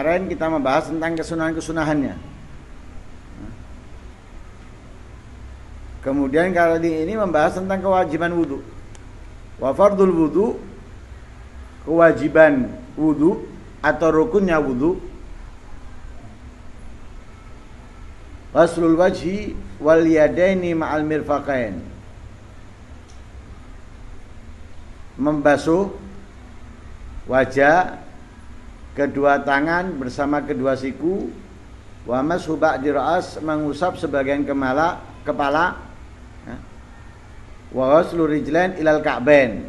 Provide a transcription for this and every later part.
kemarin kita membahas tentang kesunahan-kesunahannya. Kemudian kali ini membahas tentang kewajiban wudu. Wa fardul wudu, kewajiban wudu atau rukunnya wudu. Ghuslul wajhi wal yadaini ma'al mirfaqain. Membasuh wajah, kedua tangan bersama kedua siku. Wa mashu ba'di ra'as, mengusap sebagian kepala. Wa ghuslu rijlain ilal ka'bain,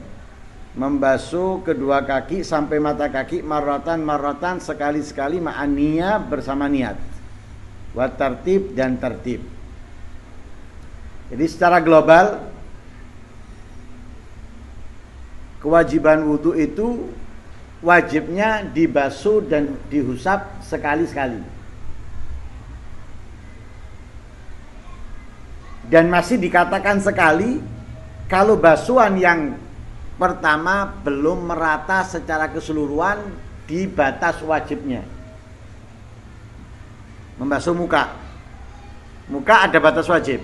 membasuh kedua kaki sampai mata kaki, marratan sekali-sekali, ma'aniya bersama niat, wa tartib dan tertib. Jadi secara global kewajiban wudu itu wajibnya dibasuh dan dihusap sekali-sekali. Dan masih dikatakan sekali kalau basuhan yang pertama belum merata secara keseluruhan di batas wajibnya. Membasuh muka. Muka ada batas wajib,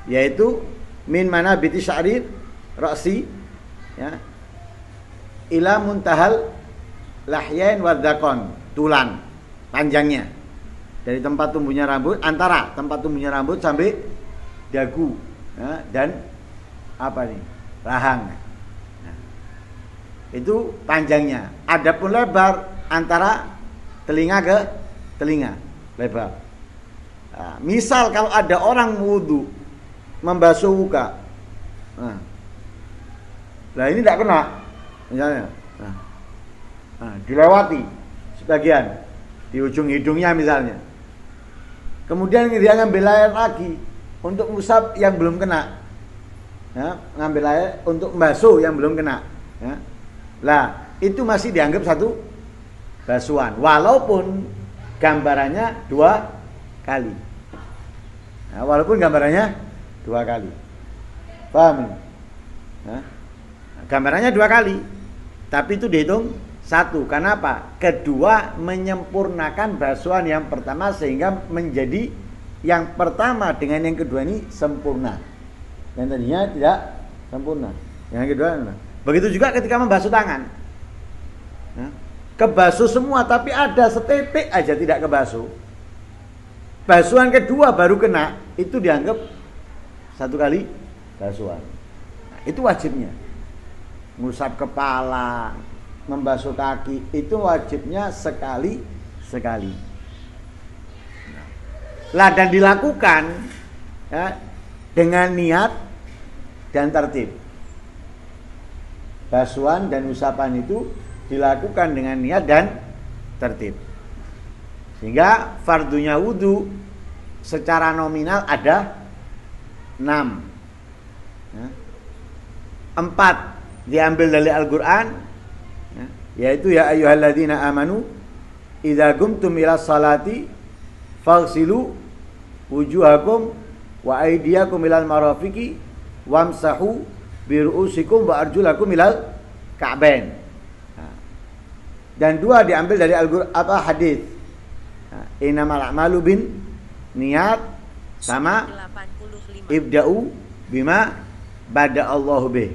yaitu min manabiti sya'ri ra'si, ya, ila muntahal lahyain wadzakon, tulang panjangnya, dari tempat tumbuhnya rambut, antara tempat tumbuhnya rambut sampai dagu, ya, dan rahang. Nah, itu panjangnya. Adapun lebar antara telinga ke telinga, lebar. Nah, misal kalau ada orang wudu membasuh muka, nah ini tidak kena, misalnya, dilewati sebagian di ujung hidungnya misalnya. Kemudian dia ngambil air lagi untuk ngusap yang belum kena. Ya, ngambil air untuk membasuh yang belum kena, ya. Lah, itu masih dianggap satu basuhan walaupun gambarannya 2 kali. Nah, walaupun gambarannya 2 kali. Paham? Nah, gambarannya 2 kali. Tapi itu dihitung 1. Karena apa? Kedua menyempurnakan basuhan yang pertama sehingga menjadi yang pertama dengan yang kedua ini sempurna. Yang tadinya tidak sempurna. Yang kedua, begitu juga ketika membasuh tangan. Nah, kebasuh semua, tapi ada setitik aja tidak kebasuh. Basuhan kedua baru kena, itu dianggap 1 kali basuhan. Nah, itu wajibnya. Ngusap kepala, membasuh kaki, itu wajibnya sekali. Lah, dan dilakukan, ya, dengan niat dan tertib. Basuhan dan usapan itu dilakukan dengan niat dan tertib. Sehingga fardunya wudu secara nominal ada 6. 4 diambil dari Al-Quran, yaitu ya ayyuhalladzina amanu idza qumtum ila salati faghsilu wujuhakum wa aydiyakum ilal marafiqi wamsahu bi ru'usikum wa arjulakum ilal ka'bain. Dan 2 diambil dari hadis. Innamal a'malu bin niat sama 85. Ibda'u bima bada'allahu bih.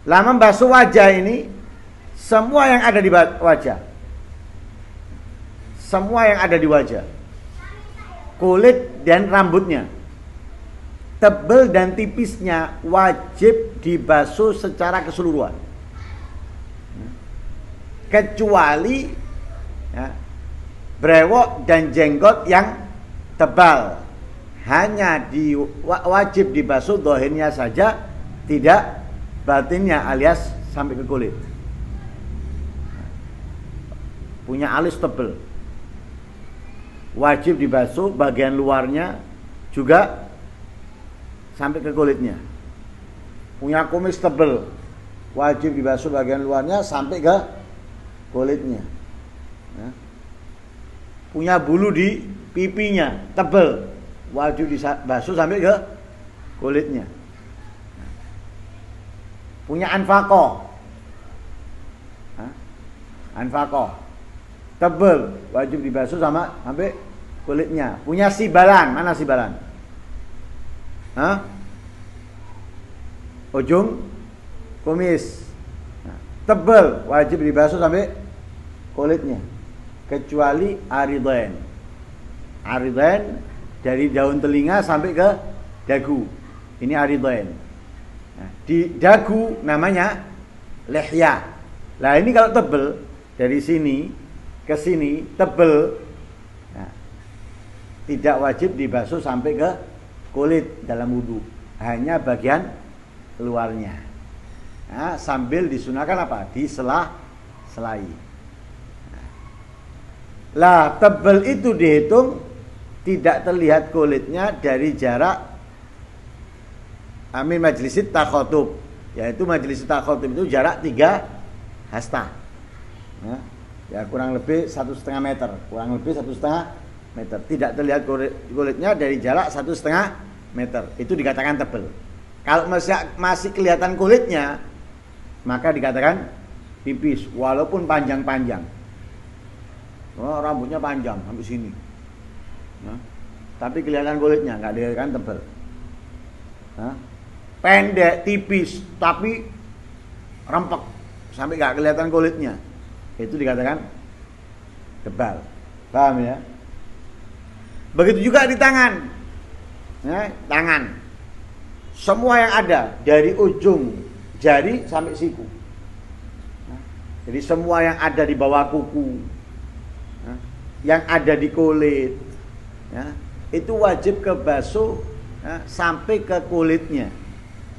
Lah, membasuh wajah ini semua yang ada di wajah. Semua yang ada di wajah. Kulit dan rambutnya, tebal dan tipisnya wajib dibasuh secara keseluruhan. Kecuali, ya, brewok dan jenggot yang tebal, hanya wajib dibasuh dohirnya saja, tidak batinnya alias sampai ke kulit. Punya alis tebal, wajib dibasuh bagian luarnya juga sampai ke kulitnya. Punya kumis tebal, wajib dibasuh bagian luarnya sampai ke kulitnya. Punya bulu di pipinya tebal, wajib dibasuh sampai ke kulitnya. punya anfaqah. Anfaqah tebel, wajib dibasuh sampai kulitnya. Punya sibalan, mana sibalan? Ujung kumis, tebel, wajib dibasuh sampai kulitnya. Kecuali aridain. Aridain dari daun telinga sampai ke dagu. Ini aridain. Di dagu namanya lihya. Lah ini kalau tebel dari sini ke sini tebel, tidak wajib dibasuh sampai ke kulit dalam wudu, hanya bagian luarnya. Sambil disunahkan apa? Diselai. Lah tebel itu dihitung tidak terlihat kulitnya dari jarak majlisit takhotub, yaitu majlisit takhotub itu jarak 3 hasta. Ya kurang lebih 1,5 meter, tidak terlihat kulitnya dari jarak 1,5 meter, itu dikatakan tebel. Kalau masih kelihatan kulitnya, maka dikatakan tipis, walaupun panjang-panjang. Rambutnya panjang sampai sini, tapi kelihatan kulitnya, nggak dikatakan tebel. Pendek, tipis, tapi rempek sampai nggak kelihatan kulitnya, itu dikatakan tebal. Paham ya? Begitu juga di tangan. Tangan. Semua yang ada dari ujung jari sampai siku. Jadi semua yang ada di bawah kuku, yang ada di kulit, itu wajib kebasuh sampai ke kulitnya.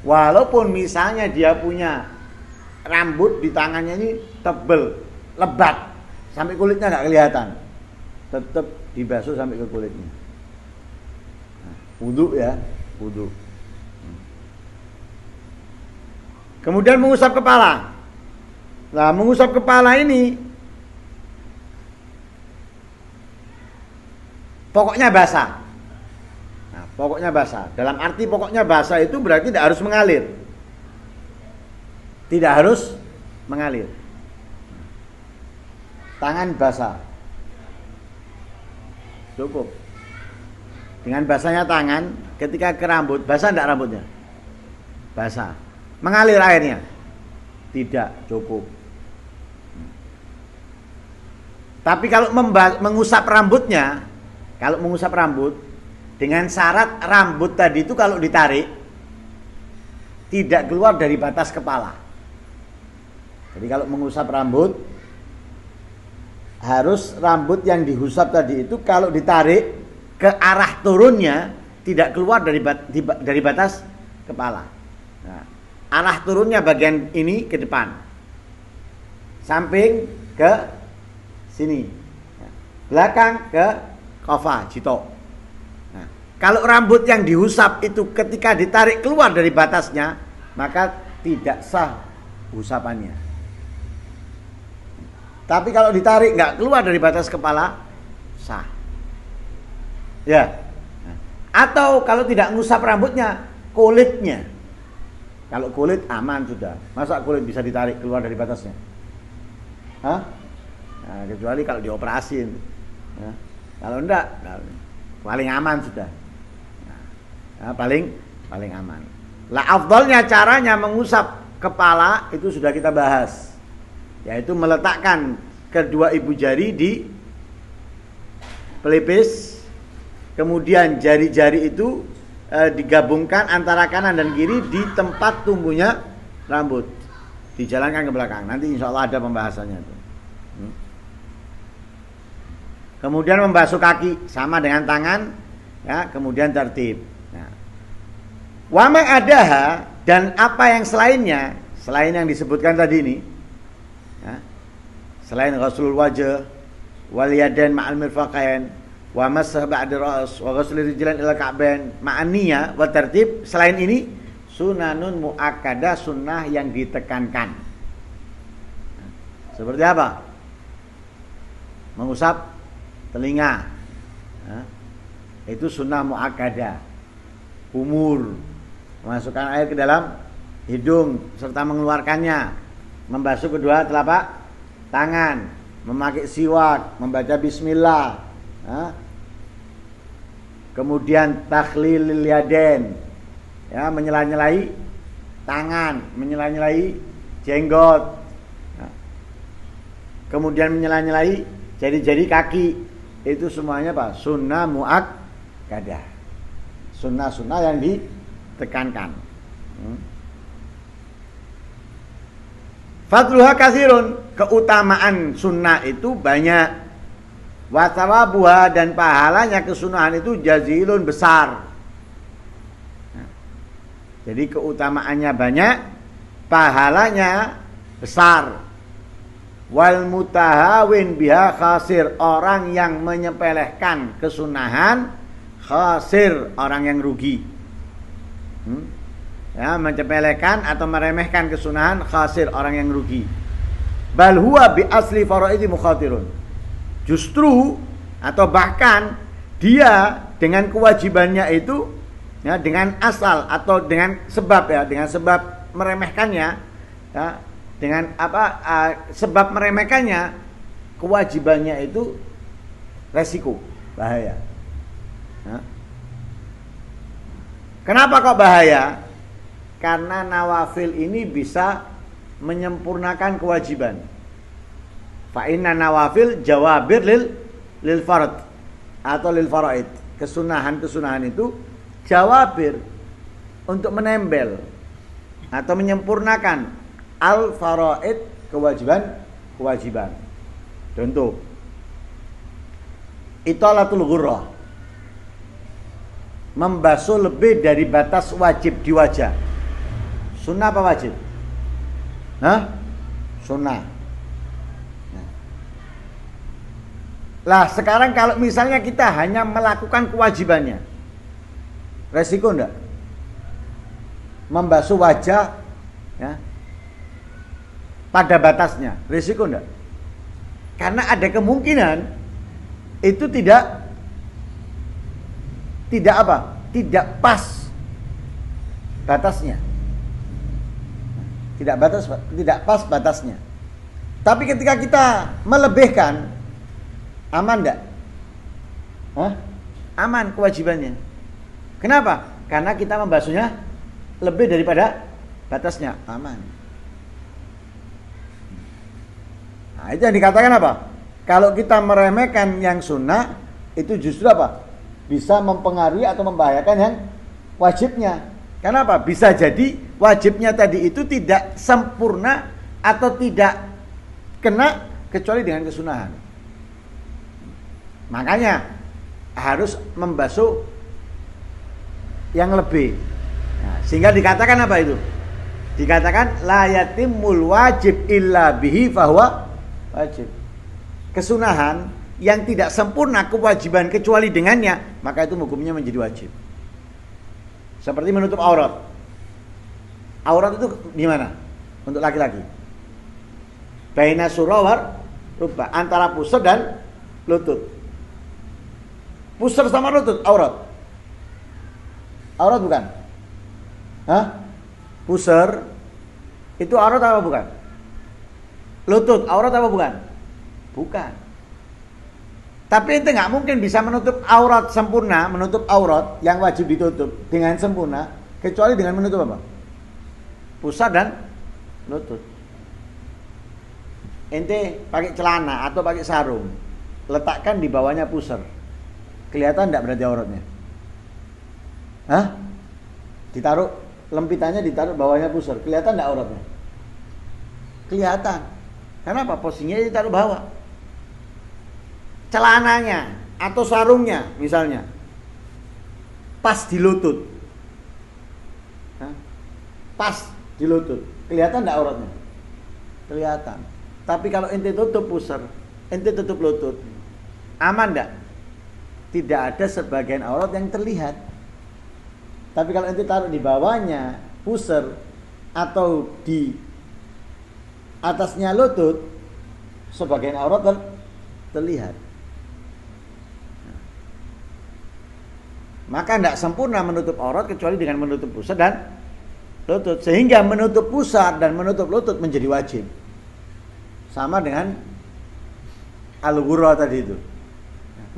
Walaupun misalnya dia punya rambut di tangannya ini tebel, lebat, sampai kulitnya nggak kelihatan, tetap dibasuh sampai ke kulitnya. Wudu ya, wudu. Kemudian mengusap kepala. Nah, mengusap kepala ini pokoknya basah. Nah, pokoknya basah. Dalam arti pokoknya basah itu berarti tidak harus mengalir. Tidak harus mengalir. Tangan basah. Cukup. Dengan basahnya tangan, ketika ke rambut, basah enggak rambutnya? Basah. Mengalir airnya? Tidak, cukup. Tapi kalau mengusap rambutnya, kalau mengusap rambut, dengan syarat rambut tadi itu kalau ditarik, tidak keluar dari batas kepala. Jadi kalau mengusap rambut, harus rambut yang dihusap tadi itu kalau ditarik ke arah turunnya tidak keluar dari batas kepala. Nah, arah turunnya bagian ini ke depan, samping ke sini, belakang ke kofa, jito. Nah, kalau rambut yang dihusap itu ketika ditarik keluar dari batasnya, maka tidak sah usapannya. Tapi kalau ditarik nggak keluar dari batas kepala, sah. Ya. Atau kalau tidak ngusap rambutnya, kulitnya. Kalau kulit aman sudah. Masa kulit bisa ditarik keluar dari batasnya? Nah, kecuali kalau dioperasin. Kalau enggak, paling aman sudah. Paling aman. Lah afdalnya caranya mengusap kepala itu sudah kita bahas. Yaitu meletakkan kedua ibu jari di pelipis, kemudian jari-jari itu digabungkan antara kanan dan kiri di tempat tumbuhnya rambut, dijalankan ke belakang. Nanti insya Allah ada pembahasannya itu. Kemudian membasuh kaki sama dengan tangan, ya, kemudian tertib. Wa ma adaha, dan apa yang selainnya, selain yang disebutkan tadi ini, ya, selain ghuslul wajh wal yadain ma'al mirfaqain wa masah ba'da ra's wa ghusl rijlain ila ka'bain ma'an niyah wa tertib, selain ini sunanun muakkadah, sunnah yang ditekankan. Seperti apa? Mengusap telinga, itu sunnah muakkadah. Umur, memasukkan air ke dalam hidung serta mengeluarkannya, membasuh kedua telapak tangan, memakai siwak, membaca bismillah, kemudian takhlilil yadain, ya, menyela-nyelai tangan, menyela-nyelai jenggot, kemudian menyela-nyelai jari-jari kaki. Itu semuanya apa? Sunnah muakkadah, sunnah-sunnah yang ditekankan. Fadluha katsirun, keutamaan sunnah itu banyak. Wa thawabuha, dan pahalanya kesunahan itu jazilun, besar. Jadi keutamaannya banyak, pahalanya besar. Wal mutahawin biha khasir, orang yang menyepelehkan kesunahan khasir, orang yang rugi. Ya, menyepelekan atau meremehkan kesunahan khasir, orang yang rugi. Bal huwa bi asli faraidi mukhatirun, justru atau bahkan dia dengan kewajibannya itu, ya, dengan asal atau dengan sebab, ya, dengan sebab meremehkannya, ya, dengan sebab meremehkannya, kewajibannya itu resiko, bahaya. Ya. Kenapa kok bahaya? Karena nawafil ini bisa menyempurnakan kewajiban. Fa inna nawafil jawabir lil fard atau lil faraid. Kesunahan itu jawabir untuk menempel atau menyempurnakan al faraid, kewajiban. Contoh, italatul ghurrah, membasuh lebih dari batas wajib di wajah. Sunnah apa wajib? Sunnah. Lah sekarang kalau misalnya kita hanya melakukan kewajibannya, resiko enggak? Membasuh wajah, ya, pada batasnya, resiko enggak? Karena ada kemungkinan itu tidak pas batasnya. Tidak pas batasnya. Tapi ketika kita melebihkan, aman enggak? Aman kewajibannya. Kenapa? Karena kita membasuhnya lebih daripada batasnya, aman. Nah, itu yang dikatakan apa? Kalau kita meremehkan yang sunnah, itu justru apa? Bisa mempengaruhi atau membahayakan yang wajibnya. Kenapa? Bisa jadi wajibnya tadi itu tidak sempurna atau tidak kena kecuali dengan kesunahan. Makanya harus membasuh yang lebih. Nah, sehingga dikatakan apa itu? Dikatakan la yatimul wajib illa bihi fahuwa wajib. Kesunahan yang tidak sempurna kewajiban kecuali dengannya, maka itu hukumnya menjadi wajib. Seperti menutup aurat. Aurat itu di mana? Untuk laki-laki. Baina surah rubah, antara pusar dan lutut. Pusar sama lutut aurat. Aurat bukan? Pusar itu aurat apa bukan? Lutut aurat apa bukan? Bukan. Tapi itu nggak mungkin bisa menutup aurat sempurna, menutup aurat yang wajib ditutup dengan sempurna, kecuali dengan menutup apa? Pusar dan lutut. Ente pakai celana atau pakai sarung, letakkan di bawahnya pusar, kelihatan nggak berarti auratnya? Ditaruh, lempitannya ditaruh bawahnya pusar, kelihatan nggak auratnya? Kelihatan. Kenapa? Posisinya ditaruh bawah. Celananya atau sarungnya misalnya pas di lutut, pas di lutut, kelihatan enggak auratnya? Kelihatan. Tapi kalau ente tutup pusar, ente tutup lutut, aman enggak? Tidak ada sebagian aurat yang terlihat. Tapi kalau ente taruh di bawahnya pusar atau di atasnya lutut, sebagian aurat terlihat. Maka tidak sempurna menutup aurat kecuali dengan menutup pusar dan lutut, sehingga menutup pusar dan menutup lutut menjadi wajib. Sama dengan al-ghurra tadi itu.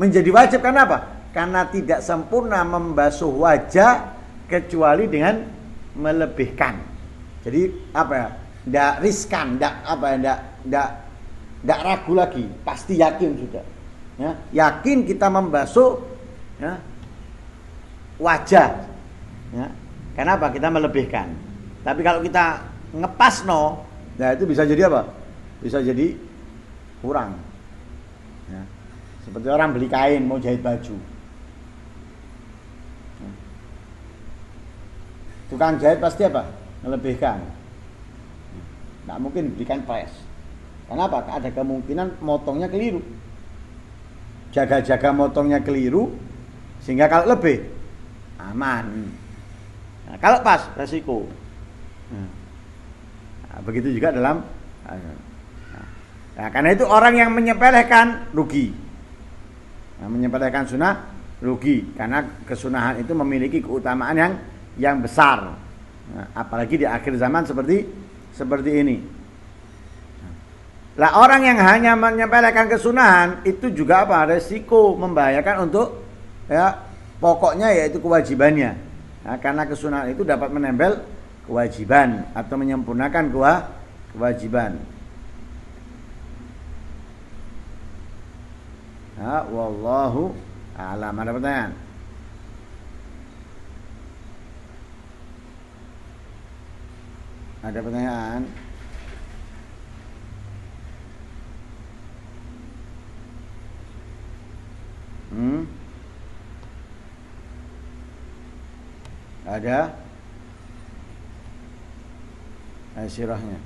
Menjadi wajib karena apa? Karena tidak sempurna membasuh wajah kecuali dengan melebihkan. Jadi apa ya? Tidak riskan, tidak ragu lagi, pasti yakin sudah. Ya, yakin kita membasuh ya, wajah. Ya. Kenapa? Kita melebihkan. Tapi kalau kita ngepas nah itu bisa jadi apa? Bisa jadi kurang. Ya. Seperti orang beli kain mau jahit baju. Ya. Tukang jahit pasti apa? Melebihkan. Nggak mungkin berikan press. Kenapa? Ada kemungkinan motongnya keliru. Jaga-jaga motongnya keliru sehingga kalau lebih aman. Nah, kalau pas resiko. Nah, begitu juga dalam. Nah, karena itu orang yang menyepelekan rugi. Nah, menyepelekan sunnah rugi karena kesunahan itu memiliki keutamaan yang besar. Nah, apalagi di akhir zaman seperti ini. Lah orang yang hanya menyepelekan kesunahan itu juga apa? Resiko membahayakan untuk ya pokoknya yaitu kewajibannya. Nah, karena kesunahan itu dapat menempel kewajiban atau menyempurnakan kewajiban. Nah, wallahu a'lam. Ada pertanyaan? Ada pertanyaan? Ada? Sirahnya.